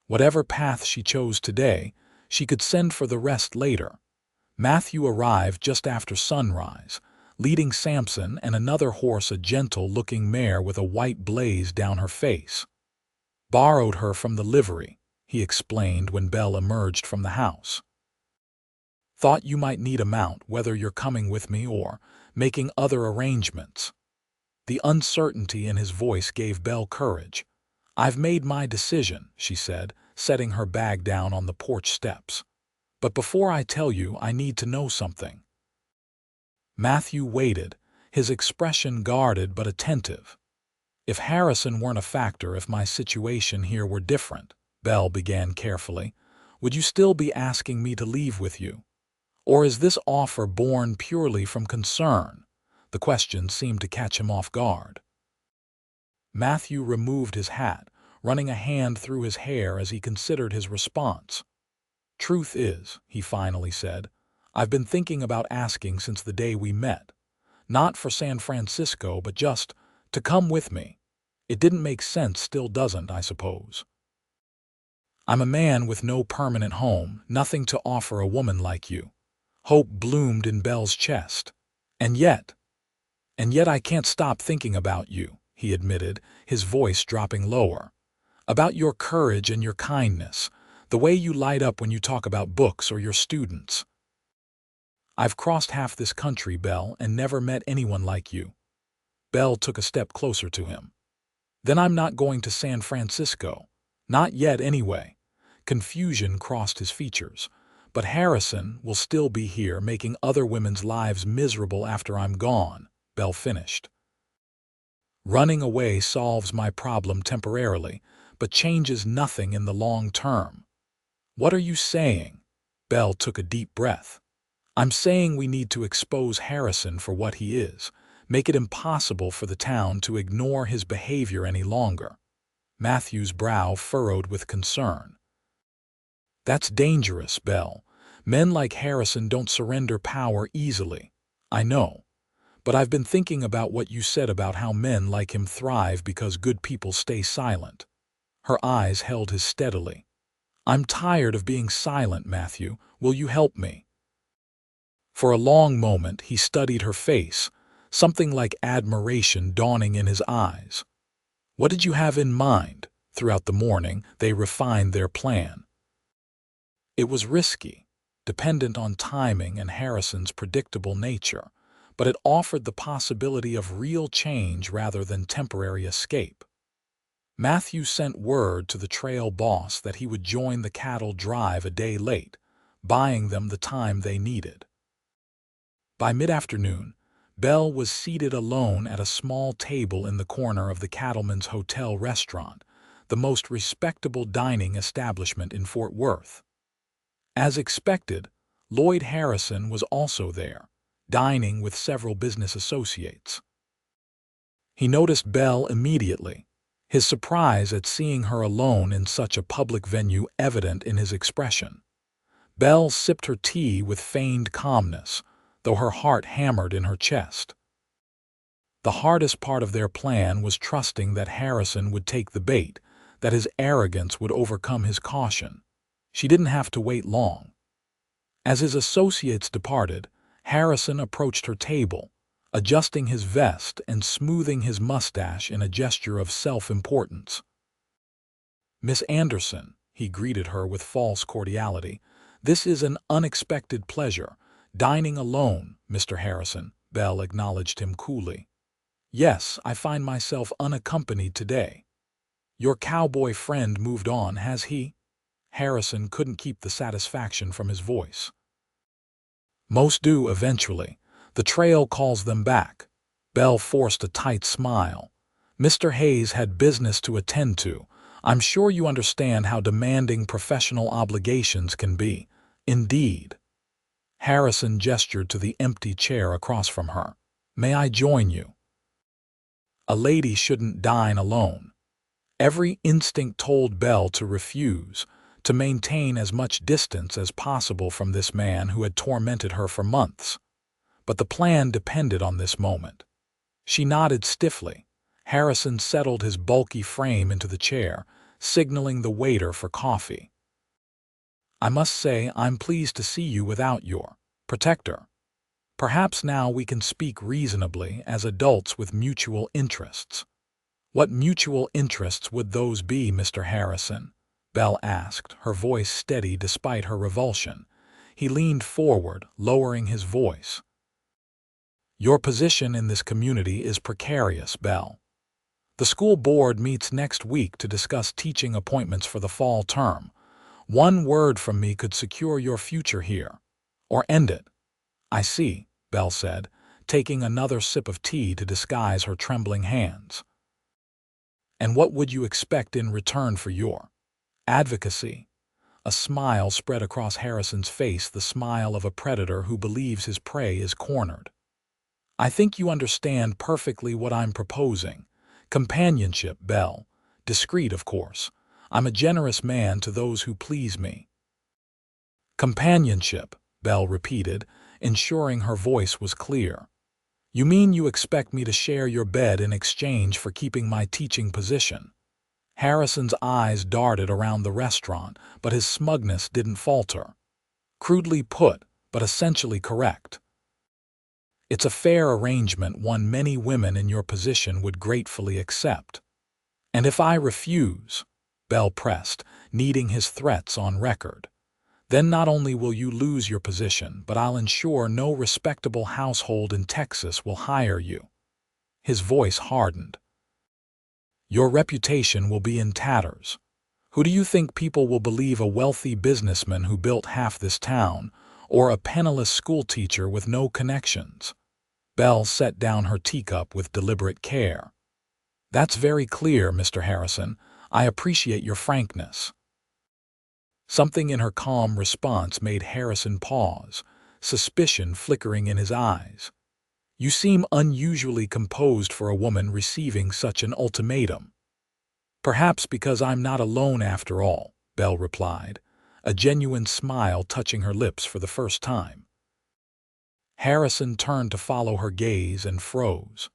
Whatever path she chose today, she could send for the rest later. Matthew arrived just after sunrise, leading Samson and another horse, a gentle-looking mare with a white blaze down her face. "Borrowed her from the livery," he explained when Belle emerged from the house. "Thought you might need a mount, whether you're coming with me or making other arrangements." The uncertainty in his voice gave Belle courage. "I've made my decision," she said, setting her bag down on the porch steps. "But before I tell you, I need to know something." Matthew waited, his expression guarded but attentive. "If Harrison weren't a factor, if my situation here were different," Belle began carefully, "would you still be asking me to leave with you? Or is this offer born purely from concern?" The question seemed to catch him off guard. Matthew removed his hat, running a hand through his hair as he considered his response. "Truth is," he finally said, "I've been thinking about asking since the day we met. Not for San Francisco, but just to come with me. It didn't make sense, still doesn't, I suppose. I'm a man with no permanent home, nothing to offer a woman like you." Hope bloomed in Belle's chest. And yet I can't stop thinking about you," he admitted, his voice dropping lower. "About your courage and your kindness, the way you light up when you talk about books or your students. I've crossed half this country, Belle, and never met anyone like you." Belle took a step closer to him. "Then I'm not going to San Francisco. Not yet, anyway." Confusion crossed his features. "But Harrison will still be here, making other women's lives miserable after I'm gone," Belle finished. "Running away solves my problem temporarily, but changes nothing in the long term." "What are you saying?" Belle took a deep breath. "I'm saying we need to expose Harrison for what he is, make it impossible for the town to ignore his behavior any longer." Matthew's brow furrowed with concern. "That's dangerous, Belle. Men like Harrison don't surrender power easily." "I know. But I've been thinking about what you said about how men like him thrive because good people stay silent." Her eyes held his steadily. "I'm tired of being silent, Matthew. Will you help me?" For a long moment he studied her face, something like admiration dawning in his eyes. "What did you have in mind?" Throughout the morning, they refined their plan. It was risky, dependent on timing and Harrison's predictable nature, but it offered the possibility of real change rather than temporary escape. Matthew sent word to the trail boss that he would join the cattle drive a day late, buying them the time they needed. By mid-afternoon, Belle was seated alone at a small table in the corner of the Cattleman's Hotel restaurant, the most respectable dining establishment in Fort Worth. As expected, Lloyd Harrison was also there, dining with several business associates. He noticed Belle immediately, his surprise at seeing her alone in such a public venue evident in his expression. Belle sipped her tea with feigned calmness, though her heart hammered in her chest. The hardest part of their plan was trusting that Harrison would take the bait, that his arrogance would overcome his caution. She didn't have to wait long. As his associates departed, Harrison approached her table, adjusting his vest and smoothing his mustache in a gesture of self-importance. "Miss Anderson," he greeted her with false cordiality, "this is an unexpected pleasure. Dining alone, Mr. Harrison," Belle acknowledged him coolly. "Yes, I find myself unaccompanied today." "Your cowboy friend moved on, has he?" Harrison couldn't keep the satisfaction from his voice. "Most do eventually. The trail calls them back." Belle forced a tight smile. "Mr. Hayes had business to attend to. I'm sure you understand how demanding professional obligations can be." "Indeed." Harrison gestured to the empty chair across from her. "May I join you?" A lady shouldn't dine alone. Every instinct told Belle to refuse, to maintain as much distance as possible from this man who had tormented her for months. But the plan depended on this moment. She nodded stiffly. Harrison settled his bulky frame into the chair, signaling the waiter for coffee. "I must say I'm pleased to see you without your protector. Perhaps now we can speak reasonably as adults with mutual interests." "What mutual interests would those be, Mr. Harrison?" Belle asked, her voice steady despite her revulsion. He leaned forward, lowering his voice. "Your position in this community is precarious, Belle. The school board meets next week to discuss teaching appointments for the fall term. One word from me could secure your future here, or end it." "I see," Belle said, taking another sip of tea to disguise her trembling hands. "And what would you expect in return for your advocacy?" A smile spread across Harrison's face, the smile of a predator who believes his prey is cornered. "I think you understand perfectly what I'm proposing. Companionship, Belle. Discreet, of course. I'm a generous man to those who please me." "Companionship," Belle repeated, ensuring her voice was clear. "You mean you expect me to share your bed in exchange for keeping my teaching position?" Harrison's eyes darted around the restaurant, but his smugness didn't falter. "Crudely put, but essentially correct. It's a fair arrangement, one many women in your position would gratefully accept." "And if I refuse?" Belle pressed, needing his threats on record. "Then not only will you lose your position, but I'll ensure no respectable household in Texas will hire you." His voice hardened. "Your reputation will be in tatters. Who do you think people will believe, a wealthy businessman who built half this town, or a penniless schoolteacher with no connections?" Belle set down her teacup with deliberate care. "That's very clear, Mr. Harrison. I appreciate your frankness." Something in her calm response made Harrison pause, suspicion flickering in his eyes. "You seem unusually composed for a woman receiving such an ultimatum." "Perhaps because I'm not alone after all," Belle replied, a genuine smile touching her lips for the first time. Harrison turned to follow her gaze and froze.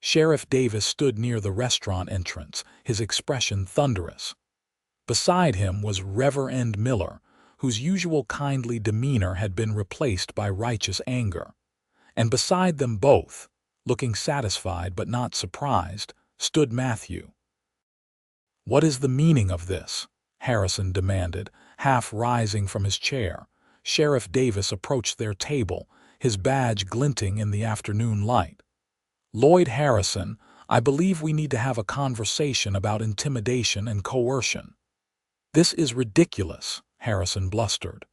Sheriff Davis stood near the restaurant entrance, his expression thunderous. Beside him was Reverend Miller, whose usual kindly demeanor had been replaced by righteous anger. And beside them both, looking satisfied but not surprised, stood Matthew. "What is the meaning of this?" Harrison demanded, half rising from his chair. Sheriff Davis approached their table, his badge glinting in the afternoon light. "Lloyd Harrison, I believe we need to have a conversation about intimidation and coercion." "This is ridiculous," Harrison blustered.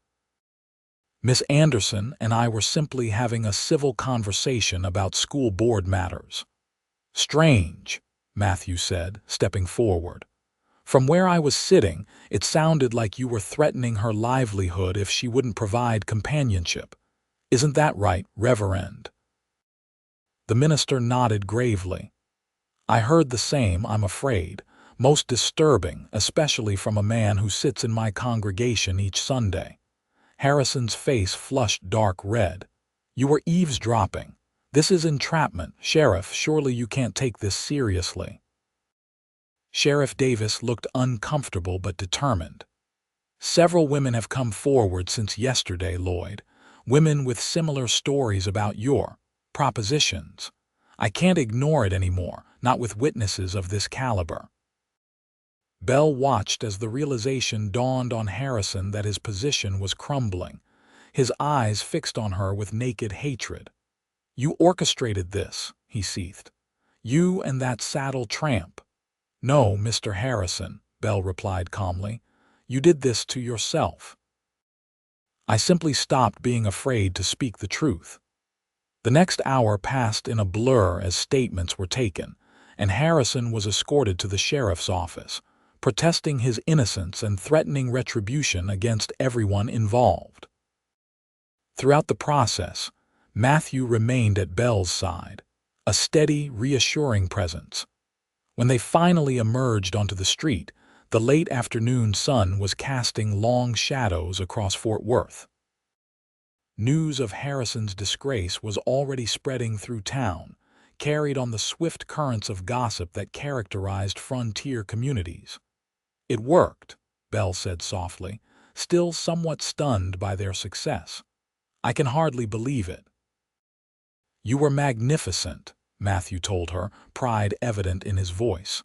"Miss Anderson and I were simply having a civil conversation about school board matters." "Strange," Matthew said, stepping forward. "From where I was sitting, it sounded like you were threatening her livelihood if she wouldn't provide companionship. Isn't that right, Reverend?" The minister nodded gravely. "I heard the same, I'm afraid. Most disturbing, especially from a man who sits in my congregation each Sunday." Harrison's face flushed dark red. "You were eavesdropping. This is entrapment. Sheriff, surely you can't take this seriously." Sheriff Davis looked uncomfortable but determined. "Several women have come forward since yesterday, Lloyd. Women with similar stories about your propositions. I can't ignore it anymore, not with witnesses of this caliber." Belle watched as the realization dawned on Harrison that his position was crumbling, his eyes fixed on her with naked hatred. "You orchestrated this," he seethed. "You and that saddle tramp." "No, Mr. Harrison," Belle replied calmly. "You did this to yourself." "I simply stopped being afraid to speak the truth." The next hour passed in a blur as statements were taken, and Harrison was escorted to the sheriff's office, protesting his innocence and threatening retribution against everyone involved. Throughout the process, Matthew remained at Belle's side, a steady, reassuring presence. When they finally emerged onto the street, the late afternoon sun was casting long shadows across Fort Worth. News of Harrison's disgrace was already spreading through town, carried on the swift currents of gossip that characterized frontier communities. "It worked," Belle said softly, still somewhat stunned by their success. "I can hardly believe it." "You were magnificent," Matthew told her, pride evident in his voice.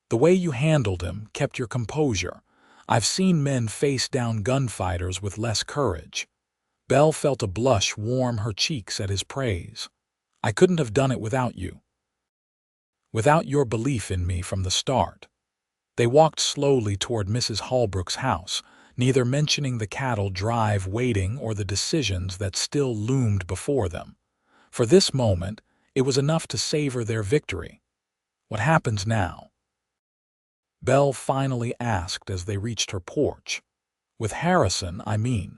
"The way you handled him, kept your composure. I've seen men face down gunfighters with less courage." Belle felt a blush warm her cheeks at his praise. "I couldn't have done it without you. Without your belief in me from the start." They walked slowly toward Mrs. Holbrook's house, neither mentioning the cattle drive waiting or the decisions that still loomed before them. For this moment, it was enough to savor their victory. "What happens now?" Belle finally asked as they reached her porch. "With Harrison, I mean."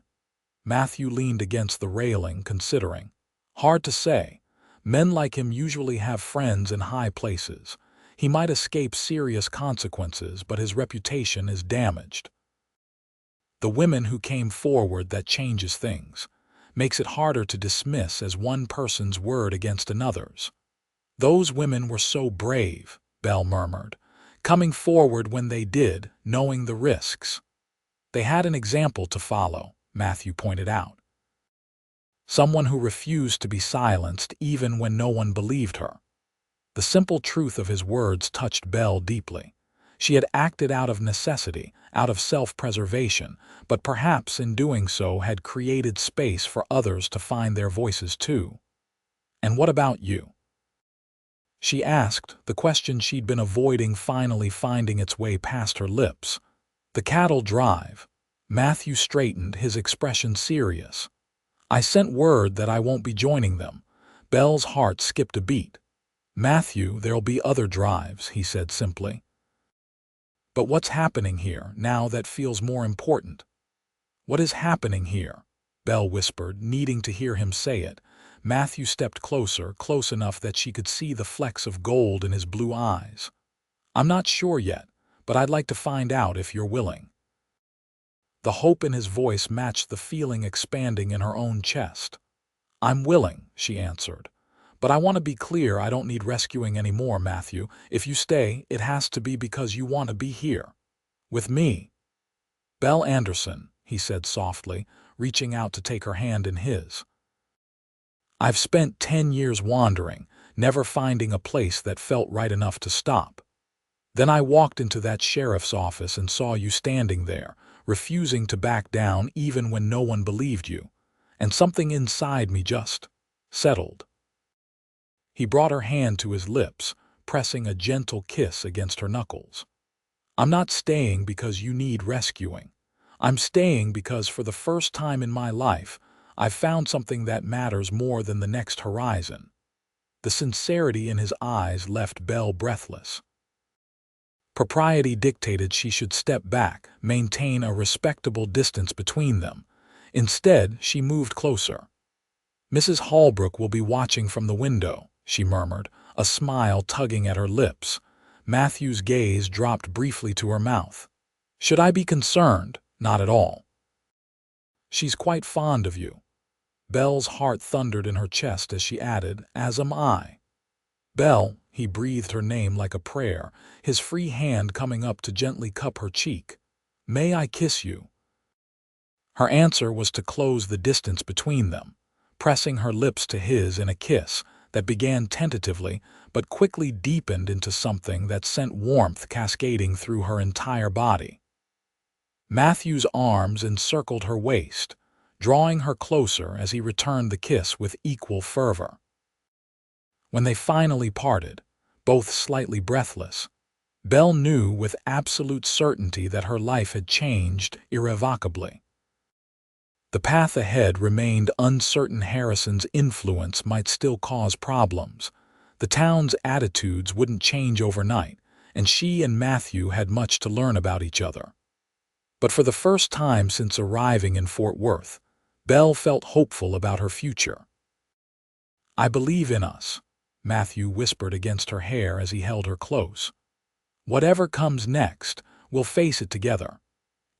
Matthew leaned against the railing, considering. "Hard to say. Men like him usually have friends in high places. He might escape serious consequences, but his reputation is damaged. The women who came forward, that changes things. Makes it harder to dismiss as one person's word against another's." "Those women were so brave," Belle murmured, "coming forward when they did, knowing the risks." "They had an example to follow," Matthew pointed out. "Someone who refused to be silenced even when no one believed her." The simple truth of his words touched Belle deeply. She had acted out of necessity, out of self-preservation, but perhaps in doing so had created space for others to find their voices too. "And what about you?" she asked, the question she'd been avoiding finally finding its way past her lips. "The cattle drive." Matthew straightened, his expression serious. "I sent word that I won't be joining them." Belle's heart skipped a beat. "Matthew, there'll be other drives," he said simply. "But what's happening here now that feels more important?" "What is happening here?" Belle whispered, needing to hear him say it. Matthew stepped closer, close enough that she could see the flecks of gold in his blue eyes. "I'm not sure yet, but I'd like to find out if you're willing." The hope in his voice matched the feeling expanding in her own chest. "I'm willing," she answered. "But I want to be clear, I don't need rescuing anymore, Matthew. If you stay, it has to be because you want to be here. With me." "Belle Anderson," he said softly, reaching out to take her hand in his. "I've spent 10 years wandering, never finding a place that felt right enough to stop. Then I walked into that sheriff's office and saw you standing there, refusing to back down even when no one believed you, and something inside me just settled." He brought her hand to his lips, pressing a gentle kiss against her knuckles. "I'm not staying because you need rescuing. I'm staying because for the first time in my life, I've found something that matters more than the next horizon." The sincerity in his eyes left Belle breathless. Propriety dictated she should step back, maintain a respectable distance between them. Instead, she moved closer. "Mrs. Holbrook will be watching from the window," she murmured, a smile tugging at her lips. Matthew's gaze dropped briefly to her mouth. "Should I be concerned?" "Not at all. She's quite fond of you." Belle's heart thundered in her chest as she added, "As am I." "Belle," he breathed her name like a prayer, his free hand coming up to gently cup her cheek. "May I kiss you?" Her answer was to close the distance between them, pressing her lips to his in a kiss that began tentatively but quickly deepened into something that sent warmth cascading through her entire body. Matthew's arms encircled her waist, drawing her closer as he returned the kiss with equal fervor. When they finally parted, both slightly breathless, Belle knew with absolute certainty that her life had changed irrevocably. The path ahead remained uncertain. Harrison's influence might still cause problems. The town's attitudes wouldn't change overnight, and she and Matthew had much to learn about each other. But for the first time since arriving in Fort Worth, Belle felt hopeful about her future. "I believe in us," Matthew whispered against her hair as he held her close. "Whatever comes next, we'll face it together."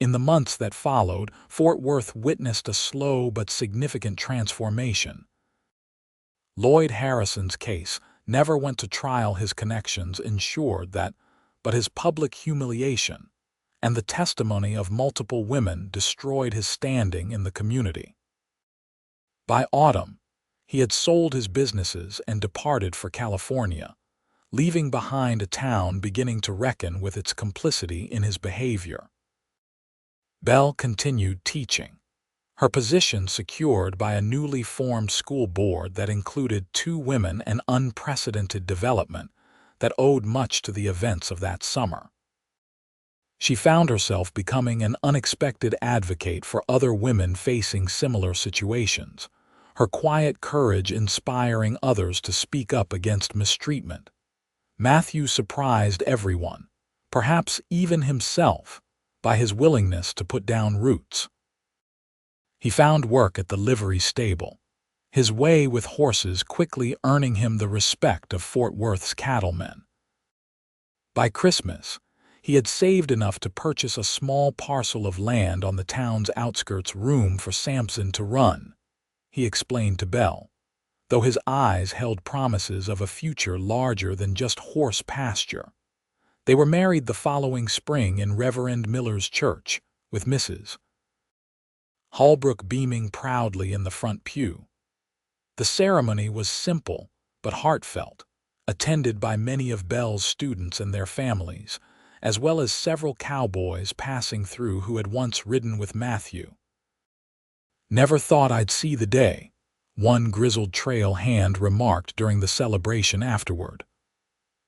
In the months that followed, Fort Worth witnessed a slow but significant transformation. Lloyd Harrison's case never went to trial. His connections ensured that, but his public humiliation and the testimony of multiple women destroyed his standing in the community. By autumn, he had sold his businesses and departed for California, leaving behind a town beginning to reckon with its complicity in his behavior. Belle continued teaching, her position secured by a newly formed school board that included 2 women, an unprecedented development that owed much to the events of that summer. She found herself becoming an unexpected advocate for other women facing similar situations, her quiet courage inspiring others to speak up against mistreatment. Matthew surprised everyone, perhaps even himself, by his willingness to put down roots. He found work at the livery stable, his way with horses quickly earning him the respect of Fort Worth's cattlemen. By Christmas, he had saved enough to purchase a small parcel of land on the town's outskirts, room for Samson to run, he explained to Belle, though his eyes held promises of a future larger than just horse pasture. They were married the following spring in Reverend Miller's church, with Mrs. Holbrook beaming proudly in the front pew. The ceremony was simple but heartfelt, attended by many of Belle's students and their families, as well as several cowboys passing through who had once ridden with Matthew. "Never thought I'd see the day," one grizzled trail hand remarked during the celebration afterward.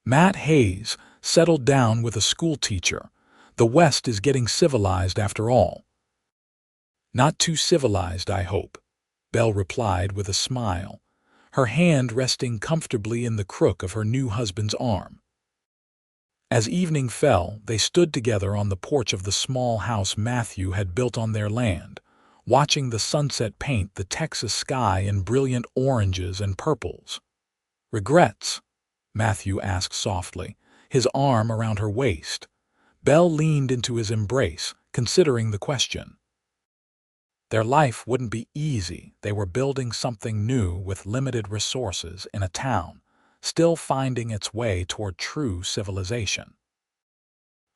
Matt Hayes settled down with a schoolteacher. "The West is getting civilized after all." "Not too civilized, I hope," Belle replied with a smile, her hand resting comfortably in the crook of her new husband's arm. As evening fell, they stood together on the porch of the small house Matthew had built on their land, watching the sunset paint the Texas sky in brilliant oranges and purples. "Regrets?" Matthew asked softly, his arm around her waist. Belle leaned into his embrace, considering the question. Their life wouldn't be easy. They were building something new with limited resources in a town still finding its way toward true civilization.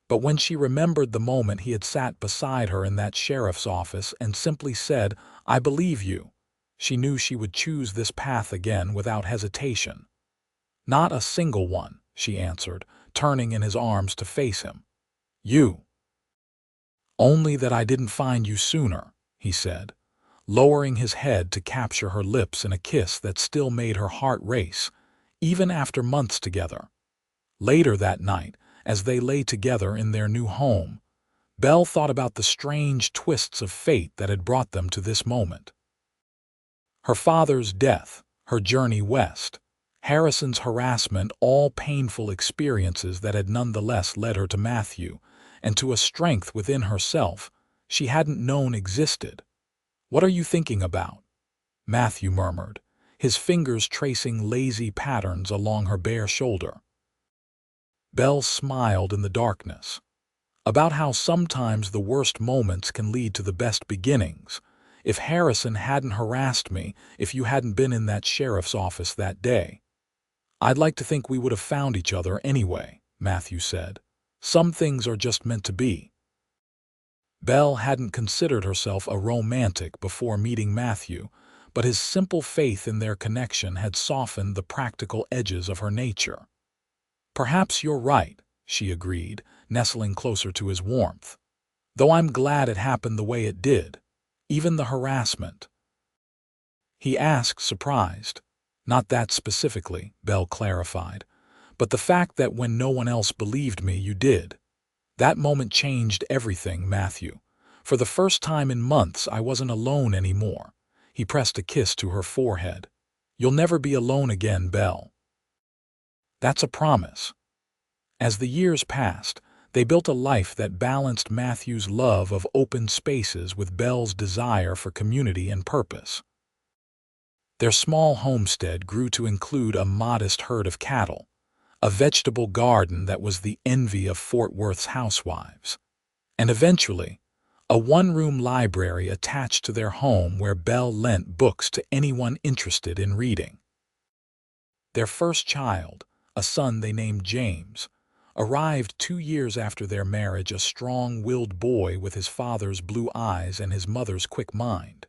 But when she remembered the moment he had sat beside her in that sheriff's office and simply said, "I believe you," she knew she would choose this path again without hesitation. "Not a single one," she answered, turning in his arms to face him. "You." "Only that I didn't find you sooner," he said, lowering his head to capture her lips in a kiss that still made her heart race, even after months together. Later that night, as they lay together in their new home, Belle thought about the strange twists of fate that had brought them to this moment. Her father's death, her journey west, Harrison's harassment, all painful experiences that had nonetheless led her to Matthew, and to a strength within herself she hadn't known existed. "What are you thinking about?" Matthew murmured, his fingers tracing lazy patterns along her bare shoulder. Belle smiled in the darkness. "About how sometimes the worst moments can lead to the best beginnings. If Harrison hadn't harassed me, if you hadn't been in that sheriff's office that day, I'd like to think we would have found each other anyway," Matthew said. "Some things are just meant to be." Belle hadn't considered herself a romantic before meeting Matthew, but his simple faith in their connection had softened the practical edges of her nature. "Perhaps you're right," she agreed, nestling closer to his warmth. "Though I'm glad it happened the way it did. Even the harassment." He asked, surprised. "Not that specifically," Belle clarified, "but the fact that when no one else believed me, you did. That moment changed everything, Matthew. For the first time in months, I wasn't alone anymore." He pressed a kiss to her forehead. "You'll never be alone again, Belle." "That's a promise." As the years passed, they built a life that balanced Matthew's love of open spaces with Belle's desire for community and purpose. Their small homestead grew to include a modest herd of cattle, a vegetable garden that was the envy of Fort Worth's housewives, and eventually, a one-room library attached to their home where Belle lent books to anyone interested in reading. Their first child, a son they named James, arrived 2 years after their marriage, a strong-willed boy with his father's blue eyes and his mother's quick mind.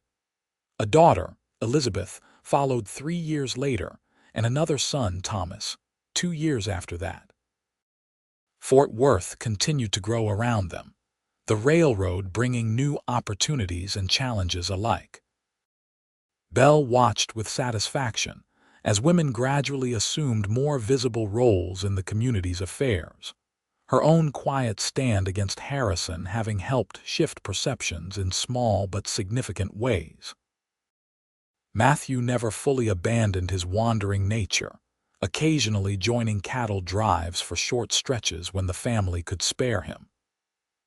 A daughter, Elizabeth, followed 3 years later, and another son, Thomas, 2 years after that. Fort Worth continued to grow around them, the railroad bringing new opportunities and challenges alike. Belle watched with satisfaction as women gradually assumed more visible roles in the community's affairs, her own quiet stand against Harrison having helped shift perceptions in small but significant ways. Matthew never fully abandoned his wandering nature, occasionally joining cattle drives for short stretches when the family could spare him.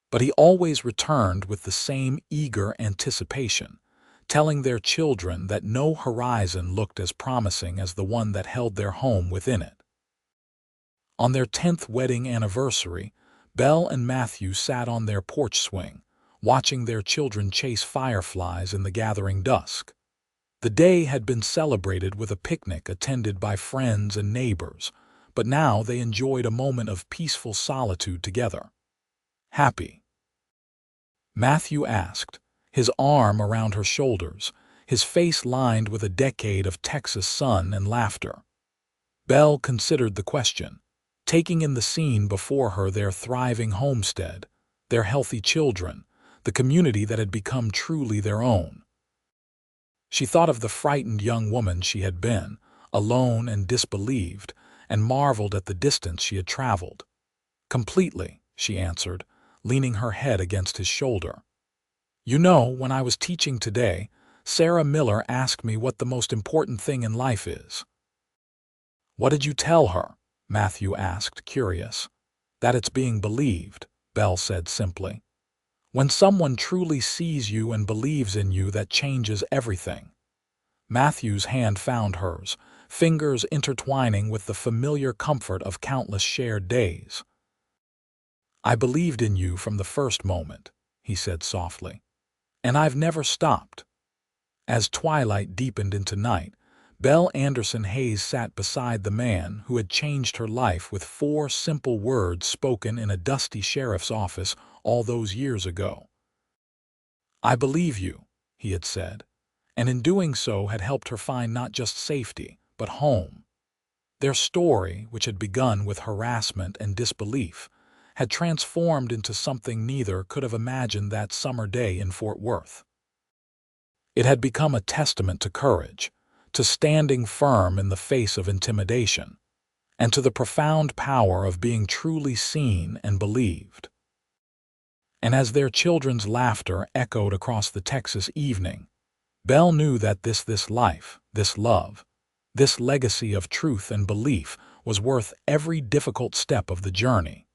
But he always returned with the same eager anticipation, telling their children that no horizon looked as promising as the one that held their home within it. On their 10th wedding anniversary, Belle and Matthew sat on their porch swing, watching their children chase fireflies in the gathering dusk. The day had been celebrated with a picnic attended by friends and neighbors, but now they enjoyed a moment of peaceful solitude together. "Happy?" Matthew asked, his arm around her shoulders, his face lined with a decade of Texas sun and laughter. Belle considered the question, taking in the scene before her, their thriving homestead, their healthy children, the community that had become truly their own. She thought of the frightened young woman she had been, alone and disbelieved, and marveled at the distance she had traveled. "Completely," she answered, leaning her head against his shoulder. "You know, when I was teaching today, Sarah Miller asked me what the most important thing in life is." "What did you tell her?" Matthew asked, curious. "That it's being believed," Belle said simply. "When someone truly sees you and believes in you, that changes everything." Matthew's hand found hers, fingers intertwining with the familiar comfort of countless shared days. "I believed in you from the first moment," he said softly. "And I've never stopped." As twilight deepened into night, Belle Anderson Hayes sat beside the man who had changed her life with 4 simple words spoken in a dusty sheriff's office all those years ago. "I believe you," he had said, and in doing so had helped her find not just safety, but home. Their story, which had begun with harassment and disbelief, had transformed into something neither could have imagined that summer day in Fort Worth. It had become a testament to courage, to standing firm in the face of intimidation, and to the profound power of being truly seen and believed. And as their children's laughter echoed across the Texas evening, Belle knew that this life, this love, this legacy of truth and belief was worth every difficult step of the journey.